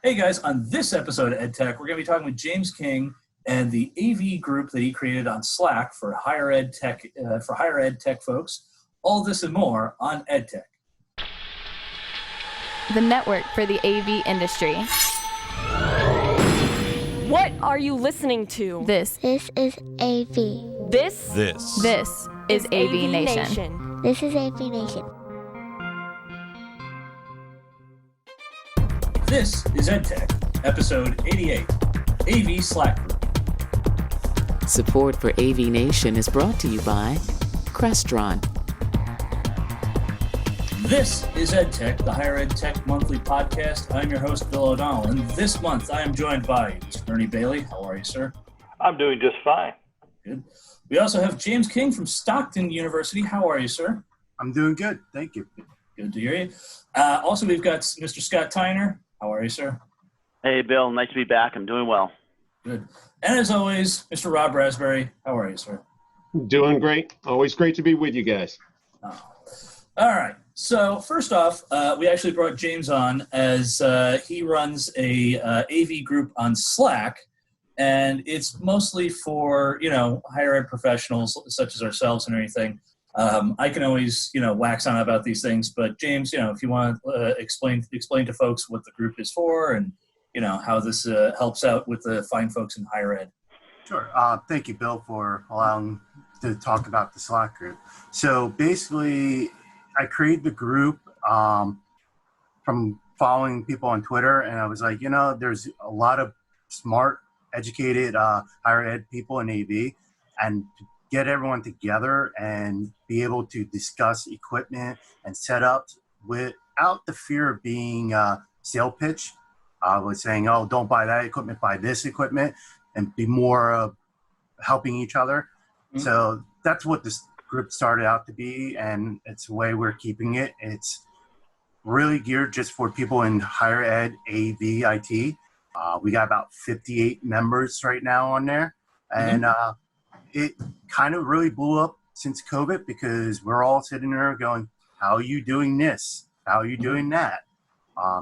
Hey guys, on this episode of EdTech, we're going to be talking with James King and the AV group that he created on Slack for higher ed tech folks. All this and more on EdTech. The network for the AV industry. What are you listening to? This is AV. This is AVNation. This is AVNation. This is EdTech, episode 88, AV Slack Group. Support for AVNation is brought to you by Crestron. This is EdTech, the Higher Ed Tech Monthly Podcast. I'm your host, Bill O'Donnell, and this month I am joined by Mr. Ernie Bailey. How are you, sir? I'm doing just fine. Good. We also have James King from Stockton University. How are you, sir? I'm doing good. Thank you. Good to hear you. Also, we've got Mr. Scott Tyner. How are you, sir? Hey, Bill. Nice to be back. I'm doing well. Good. And as always, Mr. Rob Raspberry. How are you, sir? Doing great. Always great to be with you guys. Oh. All right. So first off, we actually brought James on as he runs a AV group on Slack, and it's mostly for, higher ed professionals such as ourselves and everything. I can always, wax on about these things, but James, if you want to explain to folks what the group is for and, how this helps out with the fine folks in higher ed. Sure. Thank you, Bill, for allowing to talk about the Slack group. So basically, I created the group from following people on Twitter, and I was like, there's a lot of smart, educated higher ed people in AV, and to get everyone together and be able to discuss equipment and setups without the fear of being sale pitch. I was saying, don't buy that equipment, buy this equipment, and be more helping each other. Mm-hmm. So that's what this group started out to be, and it's the way we're keeping it. It's really geared just for people in higher ed, AV, IT. We got about 58 members right now on there, and it kind of really blew up since COVID because we're all sitting there going, how are you doing this? How are you doing that?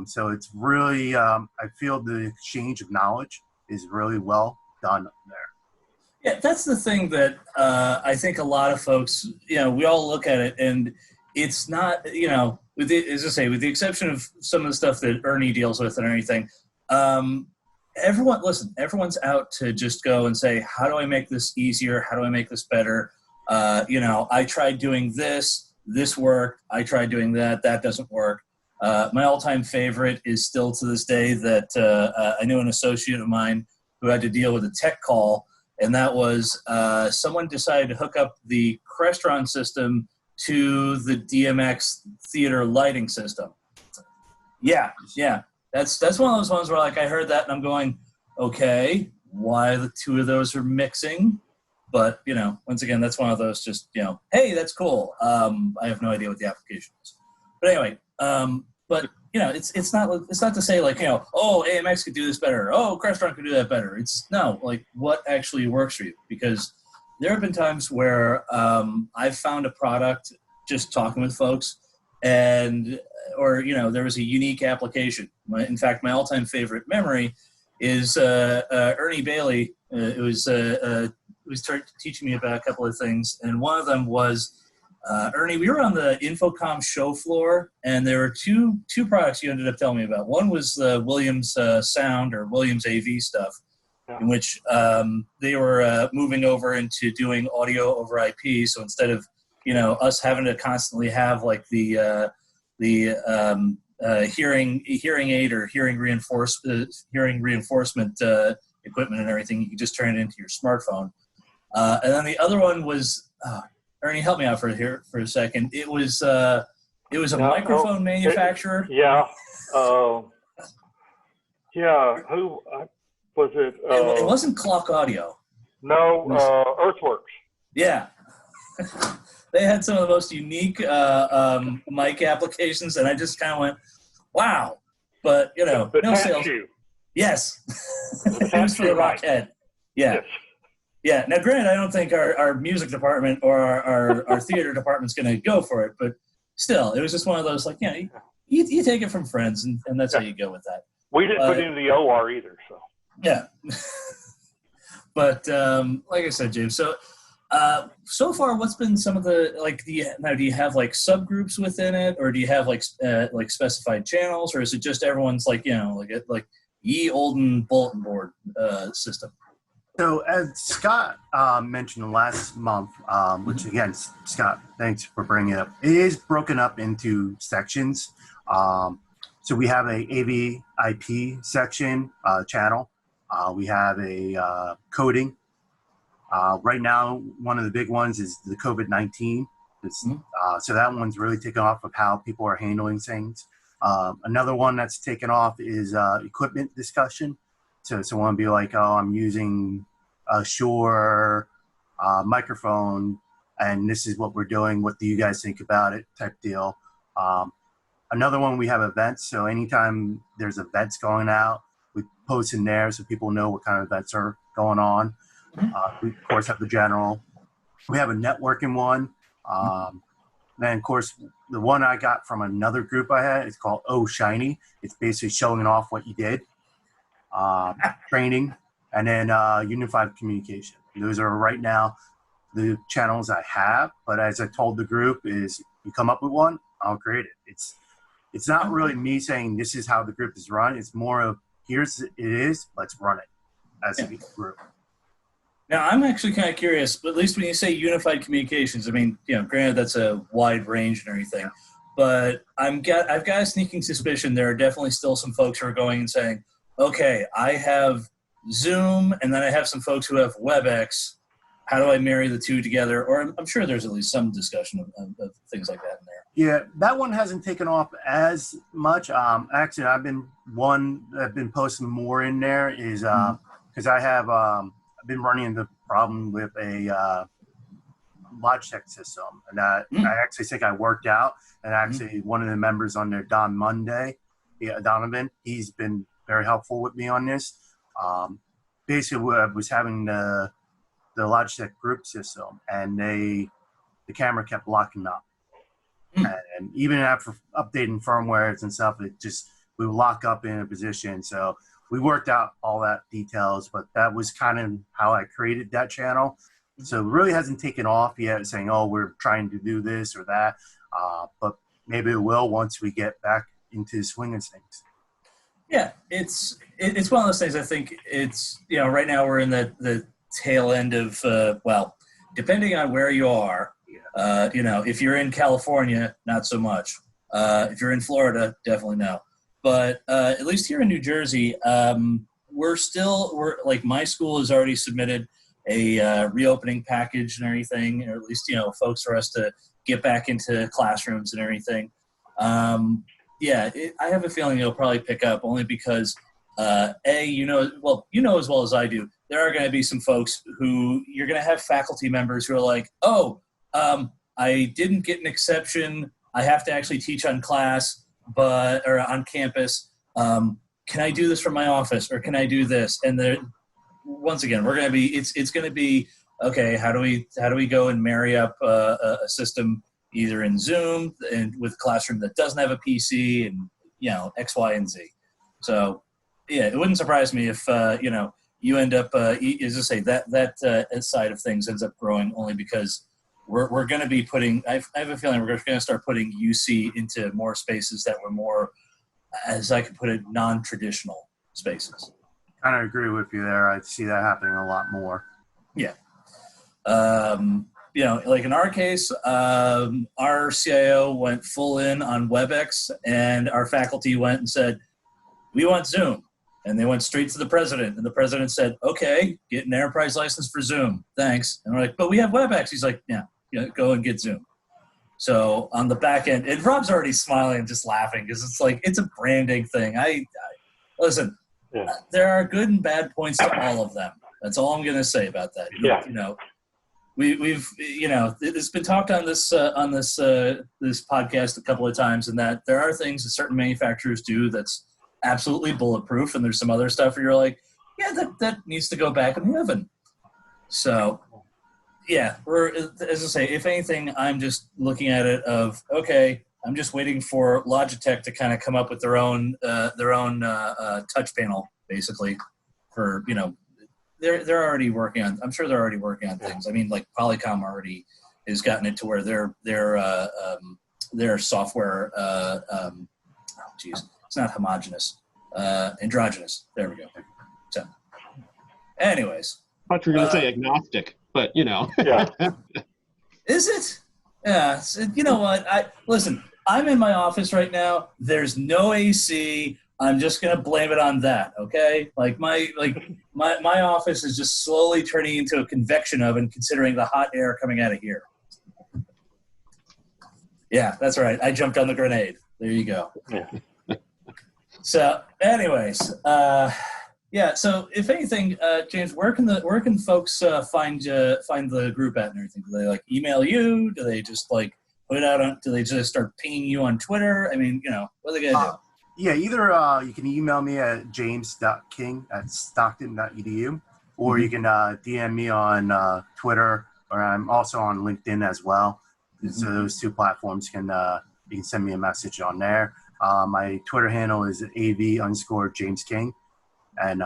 So it's really, I feel the exchange of knowledge is really well done there. Yeah, that's the thing that I think a lot of folks, we all look at it and it's not, with the exception of some of the stuff that Ernie deals with and everything, everyone's out to just go and say, how do I make this easier? How do I make this better? I tried doing this worked. I tried doing that doesn't work. My all-time favorite is still to this day that I knew an associate of mine who had to deal with a tech call. And that was someone decided to hook up the Crestron system to the DMX theater lighting system. Yeah. That's one of those ones where I heard that and I'm going, okay, why the two of those are mixing? But, once again, that's one of those just, hey, that's cool. I have no idea what the application is. But anyway, it's not to say AMX could do this better. Oh, Crestron could do that better. It's what actually works for you, because there have been times where I've found a product just talking with folks or there was a unique application. In fact, my all-time favorite memory is Ernie Bailey. It was teaching me about a couple of things, and one of them was Ernie, we were on the Infocom show floor, and there were two products you ended up telling me about. One was the Williams sound or Williams AV stuff, in which they were moving over into doing audio over IP. So instead of us having to constantly have the hearing aid or hearing reinforcement equipment and everything, you can just turn it into your smartphone. And then the other one was. Ernie, help me out for a second. It was a microphone manufacturer. Who was it? It wasn't Clock Audio. No, Earthworks. Yeah. They had some of the most unique mic applications, and I just kind of went, wow. But, no sales. Yes. It was for the Rockhead. Yeah. Yes. Yeah. Now, granted, I don't think our music department or our theater department's going to go for it, but still, it was just one of those you take it from friends, and that's how you go with that. We didn't put in the OR either, so. Yeah. But like I said, James, so far, what's been some of the, like, do you have like subgroups within it, or do you have like specified channels, or is it just everyone's like, like ye olden bulletin board system? So as Scott mentioned last month, which again, Scott, thanks for bringing it up. It is broken up into sections. So we have a AV IP section channel. We have a coding. Right now, one of the big ones is the COVID-19. So that one's really taken off of how people are handling things. Another one that's taken off is equipment discussion. So someone be like, oh, I'm using a Shure microphone, and this is what we're doing. What do you guys think about it? Type deal. Another one, we have events. So anytime there's events going out, we post in there so people know what kind of events are going on. We, of course, have the general. We have a networking one. Then, of course, the one I got from another group I had is called Oh Shiny. It's basically showing off what you did. Training. And then unified communication. Those are right now the channels I have. But as I told the group is, you come up with one, I'll create it. It's not really me saying this is how the group is run. It's more of here's it is, let's run it as a group. Now, I'm actually kind of curious, but at least when you say unified communications, I mean, granted that's a wide range and everything, but I've got a sneaking suspicion there are definitely still some folks who are going and saying, okay, I have Zoom, and then I have some folks who have WebEx. How do I marry the two together? Or I'm sure there's at least some discussion of things like that in there. Yeah, that one hasn't taken off as much. Actually, I've been posting more in there is because I have I've been running into the problem with a Logitech system, and I actually think I worked out. And actually, one of the members on there, Donovan, he's been very helpful with me on this. Basically, I was having the Logitech group system, and the camera kept locking up. And even after updating firmwares and stuff, we would lock up in a position. So we worked out all that details, but that was kind of how I created that channel. So it really hasn't taken off yet, saying, oh, we're trying to do this or that. But maybe it will once we get back into the swing of things. Yeah, it's one of those things. I think it's, right now we're in the tail end of, depending on where you are, if you're in California, not so much. If you're in Florida, definitely no. But at least here in New Jersey, we're like, my school has already submitted a reopening package and everything, or at least, folks for us to get back into classrooms and everything. I have a feeling it'll probably pick up only because, as well as I do, there are going to be some folks who you're going to have faculty members who are like, I didn't get an exception. I have to actually teach on class, or on campus. Can I do this from my office, or can I do this? And once again, we're going to be, it's going to be, okay, how do we go and marry up a system either in Zoom and with a classroom that doesn't have a PC and, X, Y, and Z. So yeah, it wouldn't surprise me if, you end up, as I say, that side of things ends up growing only because we're going to be putting, I have a feeling we're going to start putting UC into more spaces that were more, as I could put it, non-traditional spaces. Kind of agree with you there. I see that happening a lot more. Yeah. Like in our case, our CIO went full in on WebEx, and our faculty went and said, we want Zoom. And they went straight to the president, and the president said, okay, get an enterprise license for Zoom. Thanks. And we're like, but we have WebEx. He's like, yeah, go and get Zoom. So on the back end, and Rob's already smiling and just laughing because it's like, it's a branding thing. I listen, there are good and bad points to all of them. That's all I'm going to say about that. Yeah. We've it's been talked on this podcast a couple of times, and that there are things that certain manufacturers do that's absolutely bulletproof, and there's some other stuff where you're like, yeah, that needs to go back in the oven. So yeah, we're, as I say, if anything, I'm just looking at it of, okay, I'm just waiting for Logitech to kind of come up with their own touch panel, basically. For they're already working on. I'm sure they're already working on things. I mean, like Polycom already has gotten it to where their software. It's not homogeneous. Androgynous. There we go. So, anyways. I thought you were going to say agnostic, but Yeah. Is it? Yeah. You know what? Listen. I'm in my office right now. There's no AC. I'm just gonna blame it on that. Okay. Like my office is just slowly turning into a convection oven, considering the hot air coming out of here. Yeah, that's right. I jumped on the grenade. There you go. Yeah. So, anyways, yeah. So, if anything, James, where can folks find the group at and everything? Do they like email you? Do they just like put it out on? Do they just start pinging you on Twitter? I mean, what are they gonna do? Yeah, either you can email me at james.king@stockton.edu, or you can DM me on Twitter, or I'm also on LinkedIn as well. So those two platforms you can send me a message on there. My Twitter handle is AV_James King, and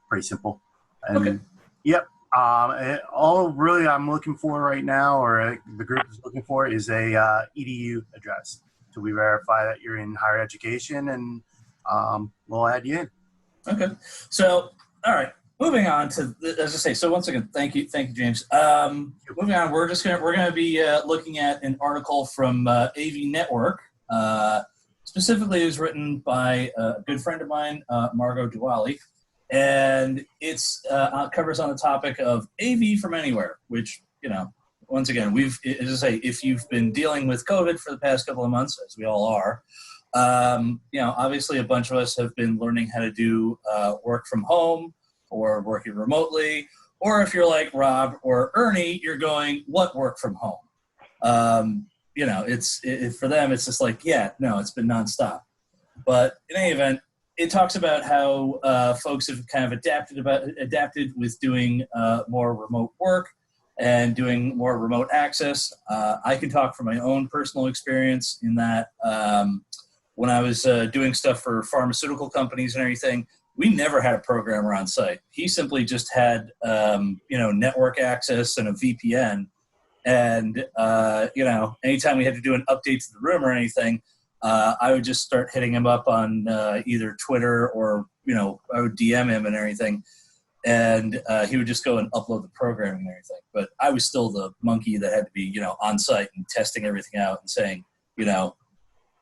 pretty simple. And, okay. Yep. All really I'm looking for right now, or the group is looking for, is a EDU address. So we verify that you're in higher education, and we'll add you in. Okay. So, all right. Moving on to, as I say, so once again, thank you, James. Moving on, we're gonna be looking at an article from AV Network. Specifically, it was written by a good friend of mine, Margot Duwali, and it's covers on the topic of AV from anywhere, which once again, as I say, if you've been dealing with COVID for the past couple of months, as we all are, obviously a bunch of us have been learning how to do work from home or working remotely, or if you're like Rob or Ernie, you're going, what work from home? It's for them, it's just like, it's been nonstop. But in any event, it talks about how folks have kind of adapted with doing more remote work and doing more remote access. I can talk from my own personal experience in that when I was doing stuff for pharmaceutical companies and everything, we never had a programmer on site. He simply just had, network access and a VPN. And, anytime we had to do an update to the room or anything, I would just start hitting him up on either Twitter or, I would DM him and everything. And he would just go and upload the programming and everything. But I was still the monkey that had to be, on site and testing everything out and saying,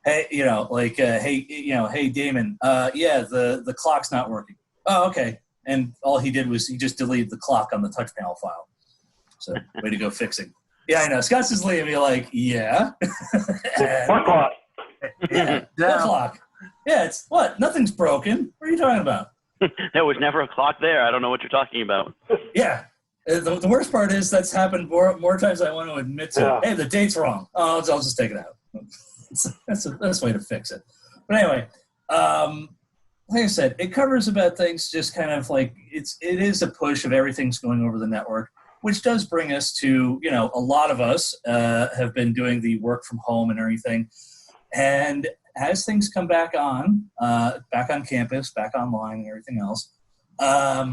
hey, hey, Damon, the clock's not working. Oh, okay. And all he did was he just deleted the clock on the touch panel file. So way to go fixing. Yeah, I know. Scott's just looking at me like, yeah. What clock? Yeah, what clock? Yeah, it's what? Nothing's broken. What are you talking about? There was never a clock there. I don't know what you're talking about. Yeah. The worst part is that's happened more times than I want to admit to. Yeah. Hey, the date's wrong. Oh, I'll just take it out. That's the best way to fix it. But anyway, like I said, it covers about things just kind of like it is a push of everything's going over the network, which does bring us to, a lot of us have been doing the work from home and everything. And as things come back on campus, back online and everything else, a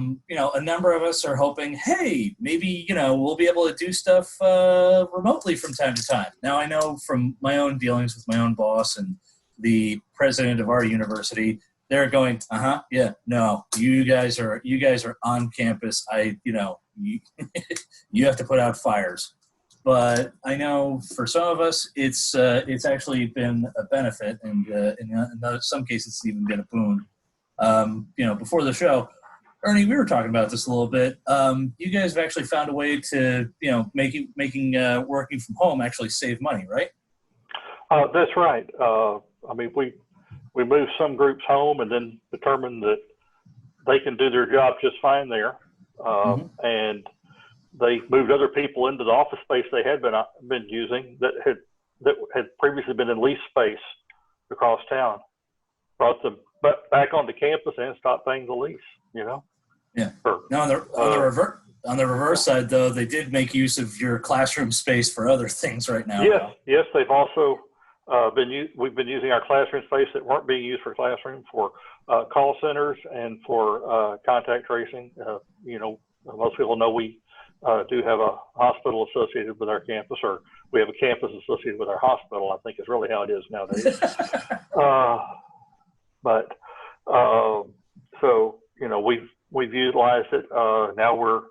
number of us are hoping, hey, maybe, we'll be able to do stuff remotely from time to time. Now, I know from my own dealings with my own boss and the president of our university, they're going, no, you guys are on campus. You have to put out fires. But I know for some of us, it's actually been a benefit, and in some cases, it's even been a boon. Before the show, Ernie, we were talking about this a little bit. You guys have actually found a way to, making working from home actually save money, right? That's right. We moved some groups home and then determined that they can do their job just fine there. And they moved other people into the office space they had been using that had previously been in lease space across town. Brought them back onto campus and stopped paying the lease. Yeah. Now on the reverse side, though, they did make use of your classroom space for other things right now. Yes. They've also we've been using our classroom space that weren't being used for classroom for call centers and for contact tracing. Most people know we do have a hospital associated with our campus, or we have a campus associated with our hospital, I think is really how it is nowadays. So, we've utilized it. Now we're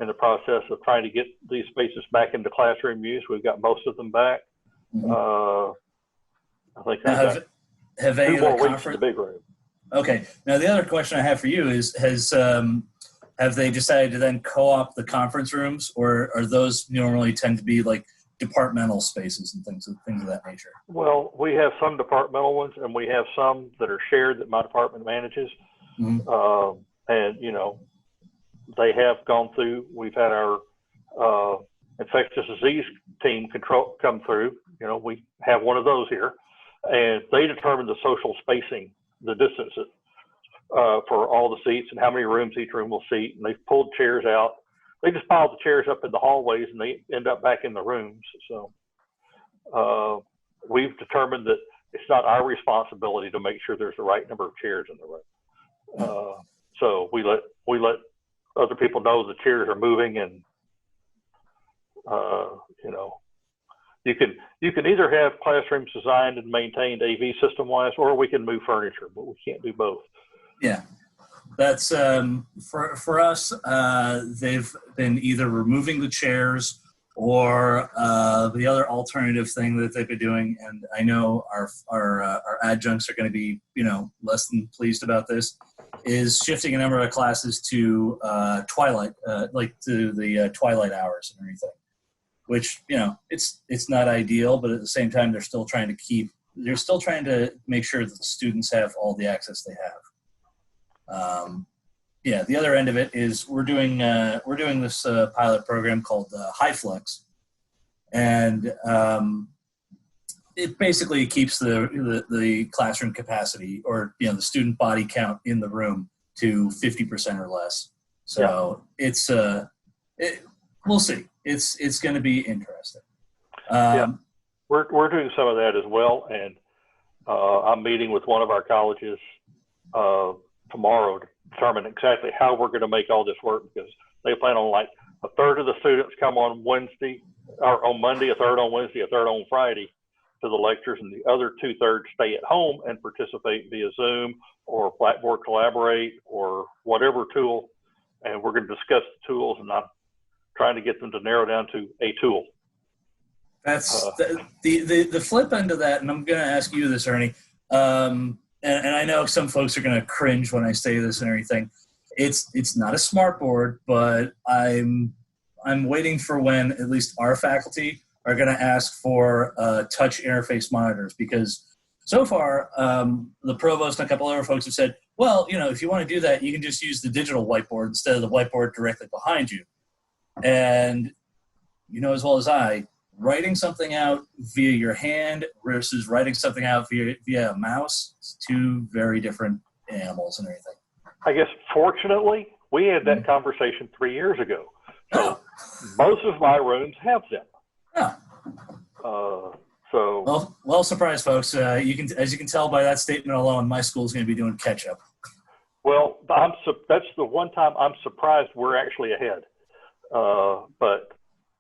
in the process of trying to get these spaces back into classroom use. We've got most of them back. I think have any more of the weeks in conference? the big room. Okay. Now the other question I have for you is: have they decided to then co-op the conference rooms, or are those normally tend to be like departmental spaces and things of that nature? Well, we have some departmental ones, and we have some that are shared that my department manages. And they have gone through. We've had our infectious disease team come through. We have one of those here, and they determine the social spacing, the distances for all the seats and how many rooms each room will seat. And they've pulled chairs out. They just piled the chairs up in the hallways, and they end up back in the rooms. So we've determined that it's not our responsibility to make sure there's the right number of chairs in the room. So we let other people know the chairs are moving, and you can either have classrooms designed and maintained AV system wise, or we can move furniture, but we can't do both. Yeah, that's for us. They've been either removing the chairs or the other alternative thing that they've been doing, and I know our adjuncts are going to be less than pleased about this, is shifting a number of classes to twilight, like to the twilight hours and everything, which it's not ideal, but at the same time they're still trying to make sure that the students have all the access they have. The other end of it is we're doing this pilot program called HighFlex, and it basically keeps the classroom capacity, or the student body count in the room, to 50% or less. So it's we'll see. It's going to be interesting. We're doing some of that as well, and I'm meeting with one of our colleges tomorrow to determine exactly how we're going to make all this work, because they plan on like a third of the students come on Wednesday or on Monday, a third on Wednesday, a third on Friday to the lectures, and the other 2/3 stay at home and participate via Zoom or Blackboard Collaborate or whatever tool. And we're going to discuss the tools, and I'm trying to get them to narrow down to a tool. That's the flip end of that, and I'm going to ask you this, Ernie. And I know some folks are going to cringe when I say this and everything. It's not a smart board, but I'm waiting for when at least our faculty are going to ask for touch interface monitors, because so far the provost and a couple other folks have said, well, if you want to do that, you can just use the digital whiteboard instead of the whiteboard directly behind you. And as well as I, writing something out via your hand versus writing something out via a mouse, it's two very different animals and everything. I guess fortunately we had that conversation 3 years ago. So most of my rooms have them. Yeah. Well, surprise, folks. As you can tell by that statement alone, my school's going to be doing catch up. Well, that's the one time I'm surprised we're actually ahead.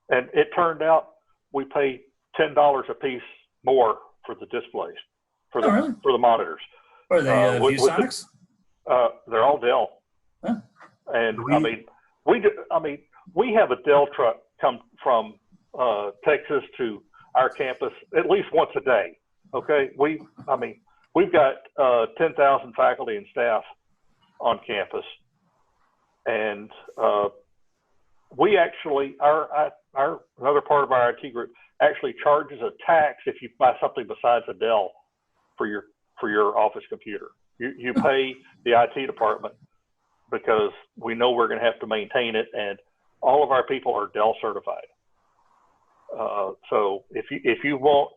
And it turned out we pay $10 a piece more for the displays, for the monitors. Are they ViewSonics? They're all Dell. Huh. And we have a Dell truck come from Texas to our campus at least once a day. Okay, we've got 10,000 faculty and staff on campus, and we actually another part of our IT group actually charges a tax if you buy something besides a Dell for your office computer. You pay the IT department because we know we're going to have to maintain it, and all of our people are Dell certified. So if you want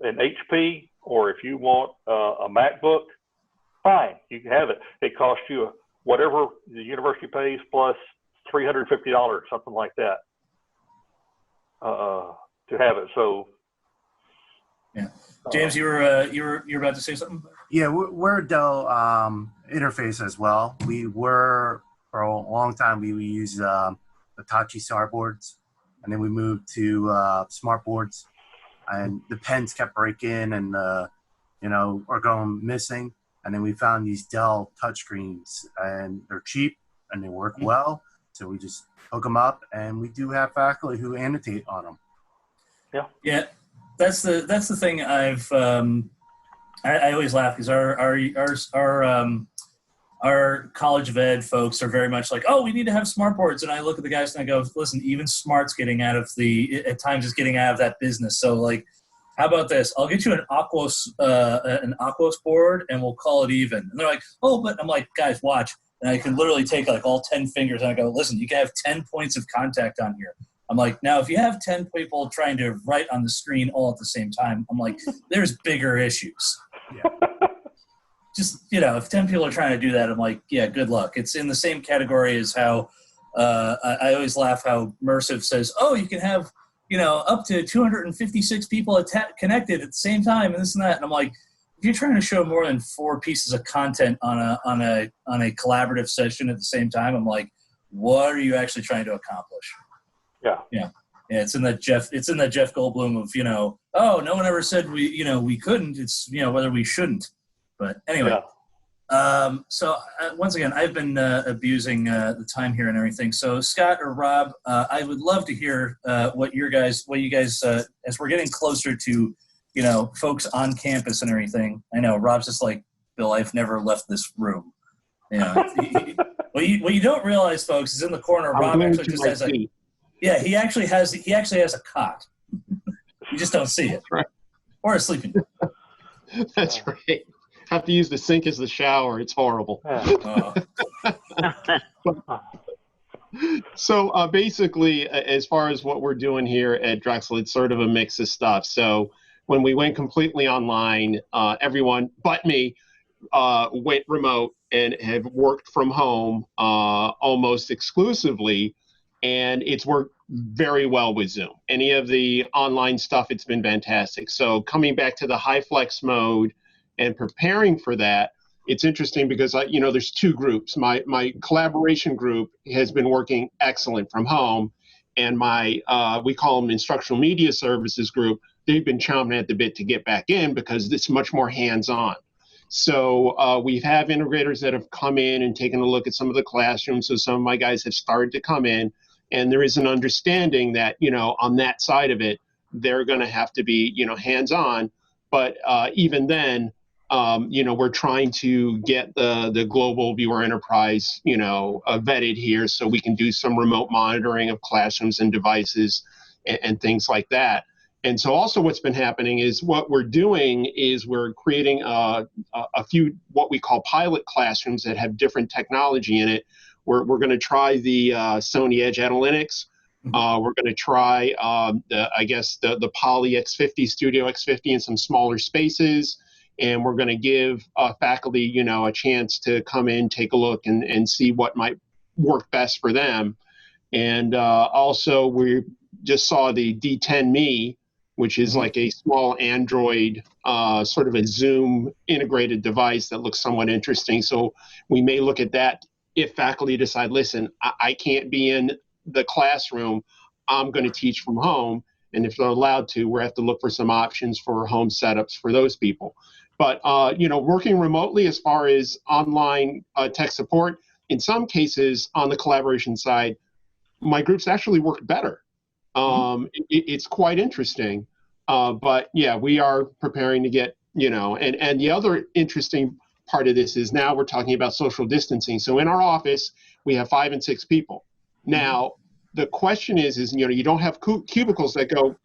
an HP, or if you want a MacBook, fine, you can have it. It costs you whatever the university pays plus $350, something like that, to have it. So Yeah. James, you're about to say something? Yeah, we're a Dell interface as well. We were, for a long time, we use Hitachi SAR boards, and then we moved to smart boards, and the pens kept breaking and, or going missing. And then we found these Dell touchscreens, and they're cheap and they work well. So we just hook them up, and we do have faculty who annotate on them. Yeah, that's the thing. I always laugh because our College of Ed folks are very much like, oh, we need to have smart boards. And I look at the guys and I go, listen, even smart's getting out of at times it's getting out of that business. So like, how about this? I'll get you an Aquos board and we'll call it even. And they're like, oh, but I'm like, guys, watch. And I can literally take like all 10 fingers and I go, listen, you can have 10 points of contact on here. I'm like, now if you have 10 people trying to write on the screen all at the same time, I'm like, there's bigger issues. Yeah. Just, if 10 people are trying to do that, I'm like, yeah, good luck. It's in the same category as how I always laugh how Mersive says, oh, you can have, up to 256 people connected at the same time and this and that. And I'm like, if you're trying to show more than 4 pieces of content on a collaborative session at the same time, I'm like, what are you actually trying to accomplish? Yeah. It's in that Jeff Goldblum of, oh, no one ever said we couldn't. It's, whether we shouldn't. But anyway, so once again, I've been abusing the time here and everything. So Scott or Rob, I would love to hear what you guys, as we're getting closer to, folks on campus and everything. I know Rob's just like, Bill, I've never left this room. What you don't realize, folks, is in the corner. Rob actually just has he actually has a cot. You just don't see it, right? Or a sleeping bag. That's right. Have to use the sink as the shower. It's horrible. So basically, as far as what we're doing here at Drexel, it's sort of a mix of stuff. So when we went completely online, everyone but me went remote and have worked from home almost exclusively. And it's worked very well with Zoom. Any of the online stuff, it's been fantastic. So coming back to the high flex mode and preparing for that, it's interesting because there's 2 groups. My collaboration group has been working excellent from home, and my we call them instructional media services group. They've been chomping at the bit to get back in because it's much more hands-on. So we have integrators that have come in and taken a look at some of the classrooms. So some of my guys have started to come in, and there is an understanding that on that side of it, they're going to have to be hands-on. But even then, we're trying to get the global viewer enterprise, vetted here so we can do some remote monitoring of classrooms and devices and things like that. And so also what's been happening is what we're doing is we're creating a few what we call pilot classrooms that have different technology in it. We're going to try the Sony Edge Analytics. We're going to try the Poly X50, Studio X50 in some smaller spaces. And we're going to give faculty, a chance to come in, take a look, and see what might work best for them. And also, we just saw the D10Me, which is like a small Android, sort of a Zoom integrated device that looks somewhat interesting. So we may look at that if faculty decide, listen, I can't be in the classroom, I'm going to teach from home. And if they're allowed to, we have to look for some options for home setups for those people. But, working remotely as far as online tech support, in some cases on the collaboration side, my groups actually work better. It's quite interesting. But yeah, we are preparing to get, and the other interesting part of this is now we're talking about social distancing. So in our office, we have 5 and 6 people. Now, the question is, you don't have cubicles that go,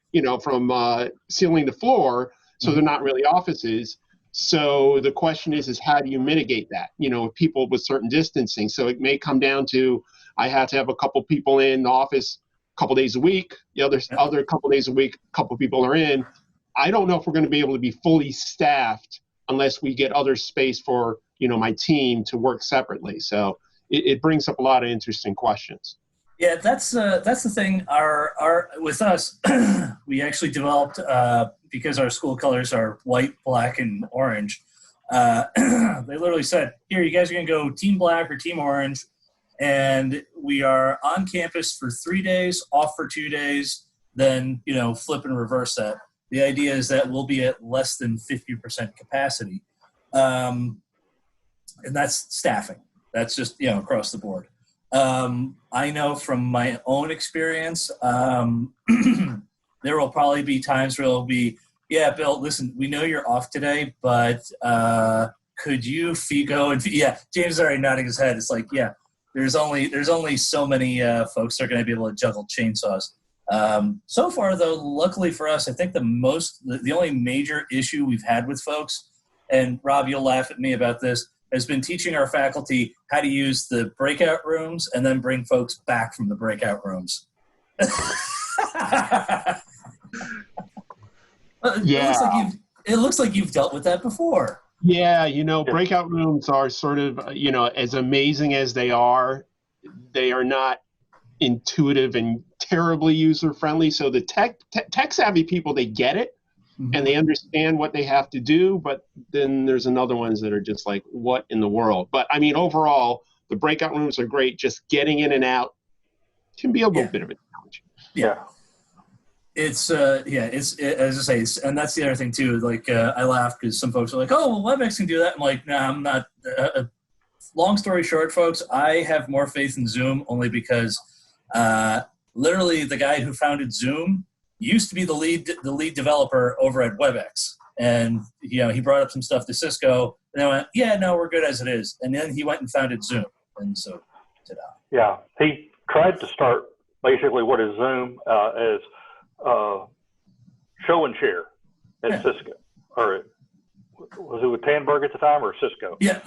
from ceiling to floor, so they're not really offices. So the question is how do you mitigate that, people with certain distancing? So it may come down to, I have to have a couple people in the office a couple days a week, the other couple days a week, a couple people are in. I don't know if we're going to be able to be fully staffed unless we get other space for, my team to work separately. So it brings up a lot of interesting questions. Yeah, that's the thing. Our with us, we actually developed because our school colors are white, black, and orange. They literally said, "Here, you guys are going to go team black or team orange," and we are on campus for 3 days, off for 2 days, then flip and reverse that. The idea is that we'll be at less than 50% capacity, and that's staffing. That's just across the board. I know from my own experience, there will probably be times where it'll be, yeah, Bill, listen, we know you're off today, but could you go and yeah, James is already nodding his head. It's like, yeah, there's only so many folks that are going to be able to juggle chainsaws. So far, though, luckily for us, I think the only major issue we've had with folks, and Rob, you'll laugh at me about this, has been teaching our faculty how to use the breakout rooms and then bring folks back from the breakout rooms. Yeah. It looks like you've dealt with that before. Yeah, breakout rooms are sort of, as amazing as they are not intuitive and terribly user-friendly. So the tech-savvy people, they get it. And they understand what they have to do, but then there's another ones that are just like, what in the world? But I mean, overall, the breakout rooms are great. Just getting in and out can be a little bit of a challenge. Yeah. It's as I say, and that's the other thing too. Like I laugh because some folks are like, "Oh, well, WebEx can do that." I'm like, "Nah, I'm not." Long story short, folks, I have more faith in Zoom only because literally the guy who founded Zoom used to be the lead developer over at WebEx, and he brought up some stuff to Cisco, and they went, "Yeah, no, we're good as it is." And then he went and founded Zoom, and so, ta-da. Yeah, he tried to start basically what is Zoom as show and share at Cisco, or was it with Tandberg at the time or Cisco? Yeah,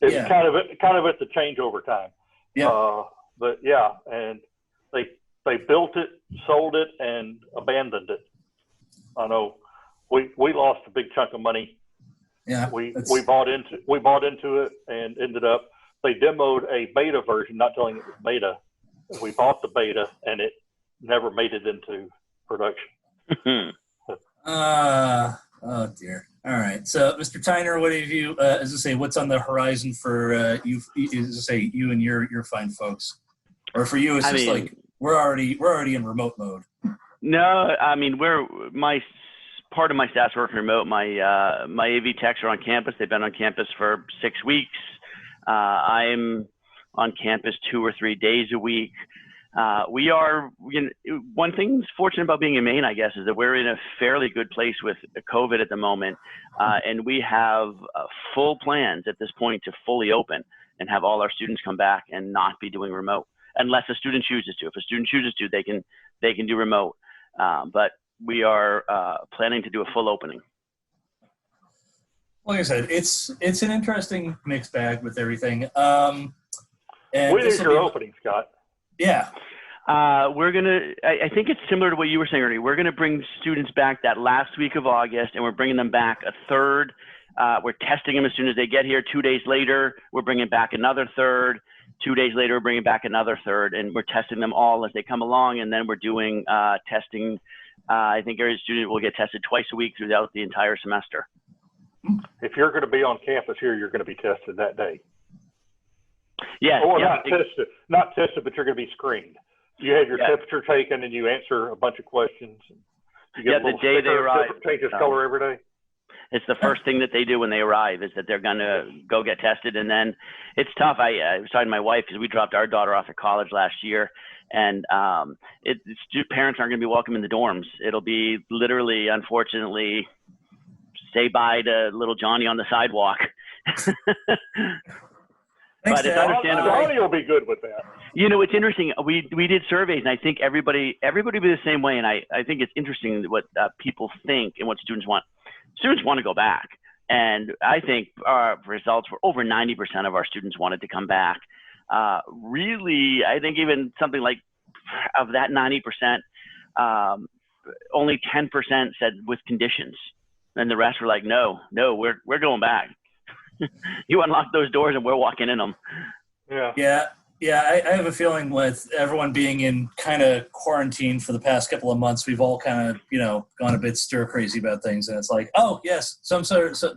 it's kind of at the changeover time. Yeah, but yeah, and they built it, sold it, and abandoned it. I know we lost a big chunk of money. Yeah, we bought into it and ended up they demoed a beta version, not telling it was beta. We bought the beta and it never made it into production. Oh dear. All right. So, Mr. Tyner, what have you? As I say, what's on the horizon for you? As I say, you and your fine folks, or for you, it's like we're already in remote mode. No, I mean part of my staff's working remote. My AVTechs are on campus. They've been on campus for 6 weeks. I'm on campus 2 or 3 days a week. We are, one thing's fortunate about being in Maine, I guess, is that we're in a fairly good place with COVID at the moment. And we have full plans at this point to fully open and have all our students come back and not be doing remote, unless a student chooses to. If a student chooses to, they can do remote. But we are planning to do a full opening. Like I said, it's an interesting mixed bag with everything. When is your opening, Scott? Yeah. I think it's similar to what you were saying earlier. We're going to bring students back that last week of August, and we're bringing them back a third. We're testing them as soon as they get here. 2 days later, we're bringing back another third. 2 days later, we're bringing back another third, and we're testing them all as they come along. And then we're doing testing. I think every student will get tested twice a week throughout the entire semester. If you're going to be on campus here, you're going to be tested that day. Yeah. Or not tested, but you're going to be screened. You have your temperature taken, and you answer a bunch of questions. You get the day they arrive. Changes color every day. It's the first thing that they do when they arrive is that they're going to go get tested. And then it's tough. I was talking to my wife because we dropped our daughter off at college last year. And parents aren't going to be welcome in the dorms. It'll be literally, unfortunately, say bye to little Johnny on the sidewalk. But it's understandable. Johnny will be good with that. It's interesting. We did surveys, and I think everybody will be the same way. And I think it's interesting what people think and what students want. Students want to go back. And I think our results were over 90% of our students wanted to come back. Really, I think even something like of that 90%, only 10% said with conditions. And the rest were like, no, we're going back. You unlock those doors and we're walking in them. Yeah. Yeah. Yeah, I have a feeling with everyone being in kind of quarantine for the past couple of months, we've all kind of, gone a bit stir crazy about things. And it's like, oh, yes,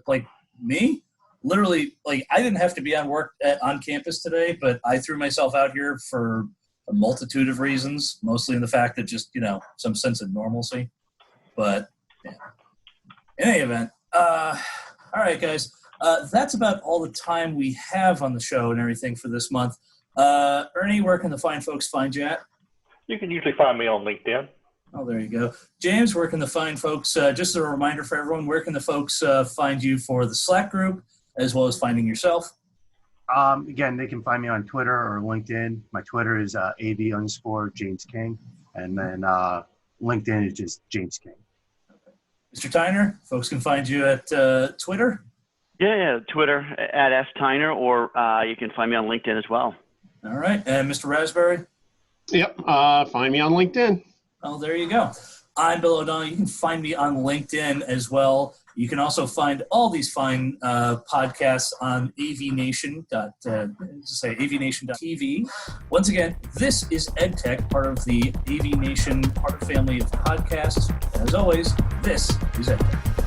like me, literally, like I didn't have to be on campus today, but I threw myself out here for a multitude of reasons, mostly in the fact that just, some sense of normalcy. But yeah. In any event, all right, guys, that's about all the time we have on the show and everything for this month. Ernie, where can the fine folks find you at? You can usually find me on LinkedIn. Oh, there you go. James, where can the fine folks, just a reminder for everyone, where can the folks find you for the Slack group as well as finding yourself? Again, they can find me on Twitter or LinkedIn. My Twitter is AV_James King. And then LinkedIn is just James King. Mr. Tyner, folks can find you at Twitter? Yeah, Twitter at @STyner, or you can find me on LinkedIn as well. All right. And Mr. Raspberry? Yep. Find me on LinkedIn. Oh, there you go. I'm Bill O'Donnell. You can find me on LinkedIn as well. You can also find all these fine podcasts on AVNation.tv. Once again, this is EDTech, part of the AVNation, part of family of podcasts. As always, this is EDTech.